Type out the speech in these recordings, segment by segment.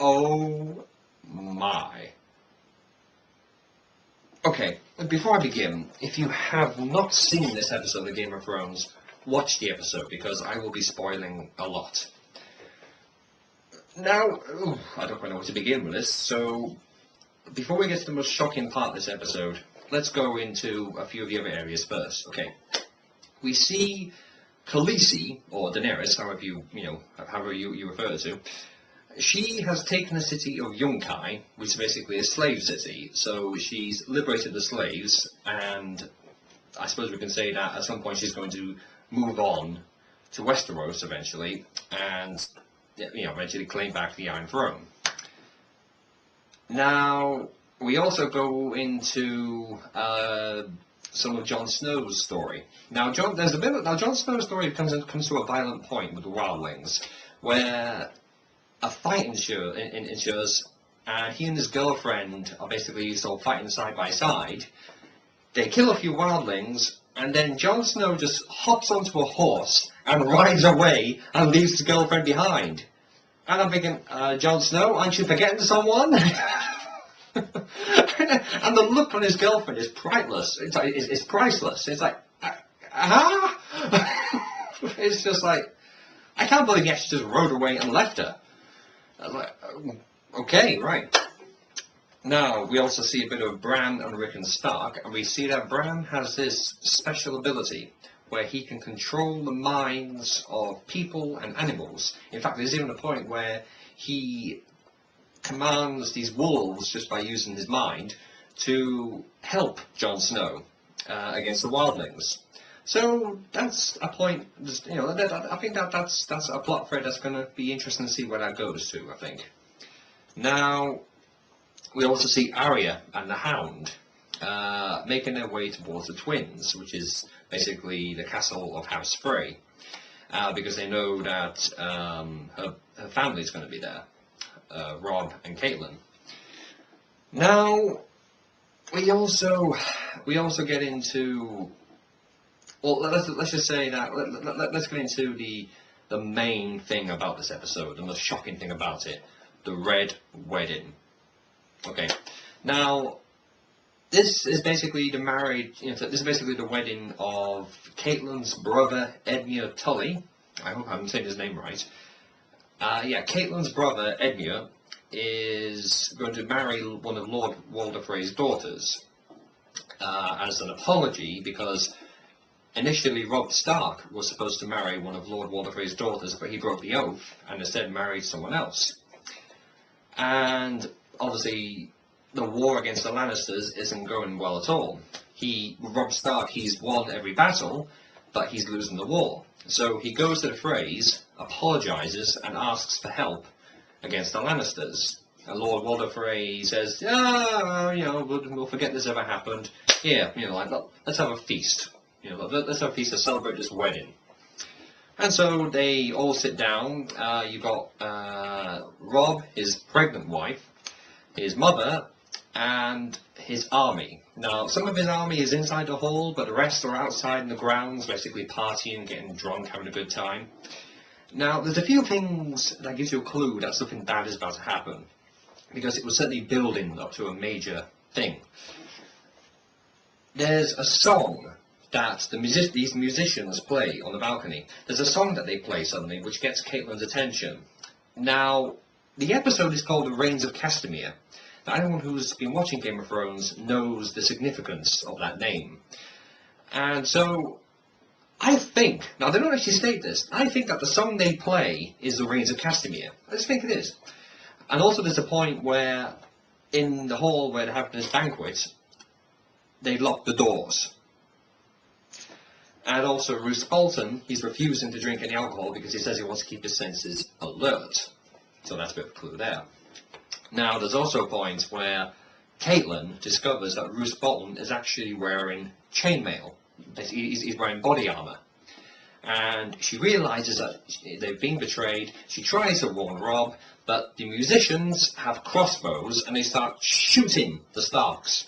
Oh my. Okay, before I begin, if you have not seen this episode of Game of Thrones, watch the episode because I will be spoiling a lot. Now, I don't quite know where to begin with this, so before we get to the most shocking part of this episode, let's go into a few of the other areas first. Okay, we see Khaleesi, or Daenerys, however you refer to. She has taken the city of Yunkai, which is basically a slave city. So she's liberated the slaves, and I suppose we can say that at some point she's going to move on to Westeros eventually, and eventually claim back the Iron Throne. Now we also go into some of Jon Snow's story. Now Jon Snow's story comes to a violent point with the wildlings, where a fight ensures, and he and his girlfriend are basically sort of fighting side by side. They kill a few wildlings, and then Jon Snow just hops onto a horse and rides away and leaves his girlfriend behind. And I'm thinking, Jon Snow, aren't you forgetting someone? And the look on his girlfriend is priceless. It's priceless. It's like, It's just like, I can't believe he actually just rode away and left her. I was like, okay, right. Now, we also see a bit of Bran and Rickon Stark, and we see that Bran has this special ability where he can control the minds of people and animals. In fact, there's even a point where he commands these wolves, just by using his mind, to help Jon Snow against the wildlings. So that's a point, I think that's a plot thread that's going to be interesting to see where that goes to, I think. Now, we also see Arya and the Hound making their way towards the Twins, which is basically the castle of House Frey, because they know that her family's going to be there, Robb and Catelyn. Now, we also get into... Well, let's just say that let's get into the main thing about this episode, the most shocking thing about it, the Red Wedding. Okay, now this is basically this is basically the wedding of Catelyn's brother Edmure Tully. I hope I'm saying his name right. Catelyn's brother Edmure is going to marry one of Lord Walder Frey's daughters as an apology, because initially, Robb Stark was supposed to marry one of Lord Walder Frey's daughters, but he broke the oath and instead married someone else. And obviously, the war against the Lannisters isn't going well at all. Robb Stark, he's won every battle, but he's losing the war. So he goes to the Freys, apologises, and asks for help against the Lannisters. And Lord Walder Frey says, we'll forget this ever happened. Yeah, let's have a feast. Let's have a feast to celebrate this wedding. And so they all sit down. You've got Robb, his pregnant wife, his mother, and his army. Now, some of his army is inside the hall, but the rest are outside in the grounds, basically partying, getting drunk, having a good time. Now, there's a few things that gives you a clue that something bad is about to happen, because it was certainly building up to a major thing. There's a song that these musicians play on the balcony. There's a song that they play suddenly which gets Catelyn's attention. Now, the episode is called The Reigns of Castamere. Now, anyone who's been watching Game of Thrones knows the significance of that name. And so, I think, now they don't actually state this, I think that the song they play is The Reigns of Castamere. I just think it is. And also there's a point where, in the hall where they're having this banquet, they lock the doors. And also Roose Bolton, he's refusing to drink any alcohol because he says he wants to keep his senses alert. So that's a bit of a clue there. Now, there's also a point where Catelyn discovers that Roose Bolton is actually wearing chainmail. He's wearing body armour. And she realises that they've been betrayed. She tries to warn Robb, but the musicians have crossbows and they start shooting the Starks.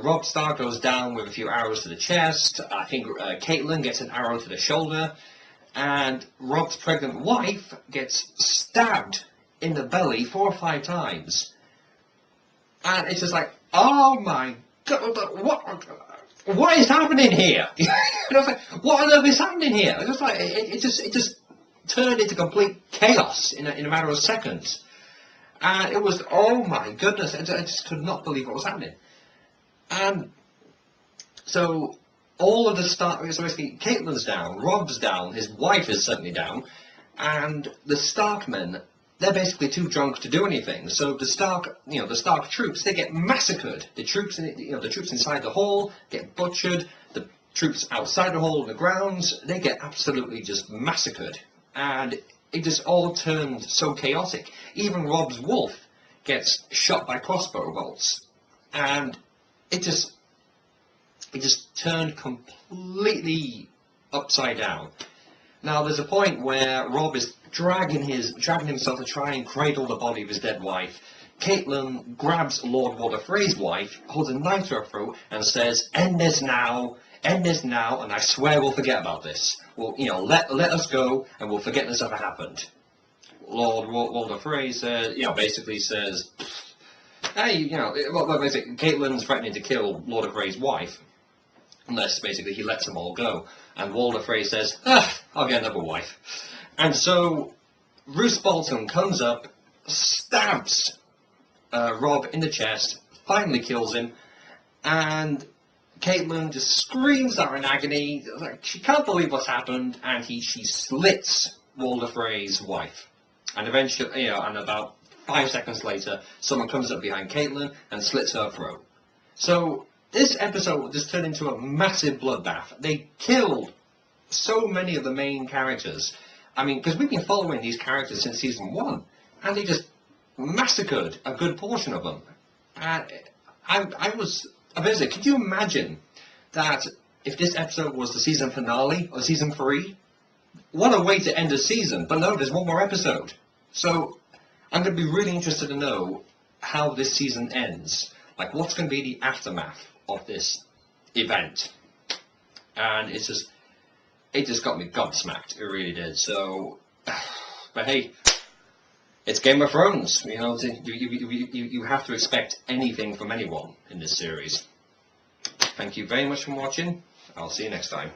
Robb Stark goes down with a few arrows to the chest. I think Catelyn gets an arrow to the shoulder. And Robb's pregnant wife gets stabbed in the belly 4 or 5 times. And it's just like, oh my God, what is happening here? And I was like, what on earth is happening here? It was like, it just turned into complete chaos in a matter of seconds. And it was, oh my goodness, I just could not believe what was happening. And so all of the Stark, so basically Caitlyn's down, Rob's down, his wife is certainly down, and the Stark men, they're basically too drunk to do anything. So the Stark, the Stark troops, they get massacred. The troops, the troops inside the hall get butchered. The troops outside the hall in the grounds, they get absolutely just massacred. And it just all turned so chaotic. Even Rob's wolf gets shot by crossbow bolts, and it just turned completely upside down. Now there's a point where Rob is dragging himself to try and cradle the body of his dead wife. Caitlyn grabs Lord Walder Frey's wife, holds a knife to her throat, and says, "End this now, and I swear we'll forget about this. Well, let us go, and we'll forget this ever happened." Lord Walder Frey says, basically says, "Hey, basically, Caitlyn's threatening to kill Lord Frey's wife, unless basically he lets them all go." And Walder Frey says, "I'll get another wife." And so Roose Bolton comes up, stabs Rob in the chest, finally kills him, and Caitlyn just screams out in agony. Like, she can't believe what's happened, and she slits Walder Frey's wife. And eventually, and about 5 seconds later, someone comes up behind Caitlyn and slits her throat. So this episode just turned into a massive bloodbath. They killed so many of the main characters. I mean, because we've been following these characters since season 1, and they just massacred a good portion of them. And I was amazed. Could you imagine that if this episode was the season finale or season 3? What a way to end a season. But no, there's one more episode. So I'm going to be really interested to know how this season ends. Like, what's going to be the aftermath of this event? And it just got me gobsmacked. It really did. So, but hey, it's Game of Thrones. You have to expect anything from anyone in this series. Thank you very much for watching. I'll see you next time.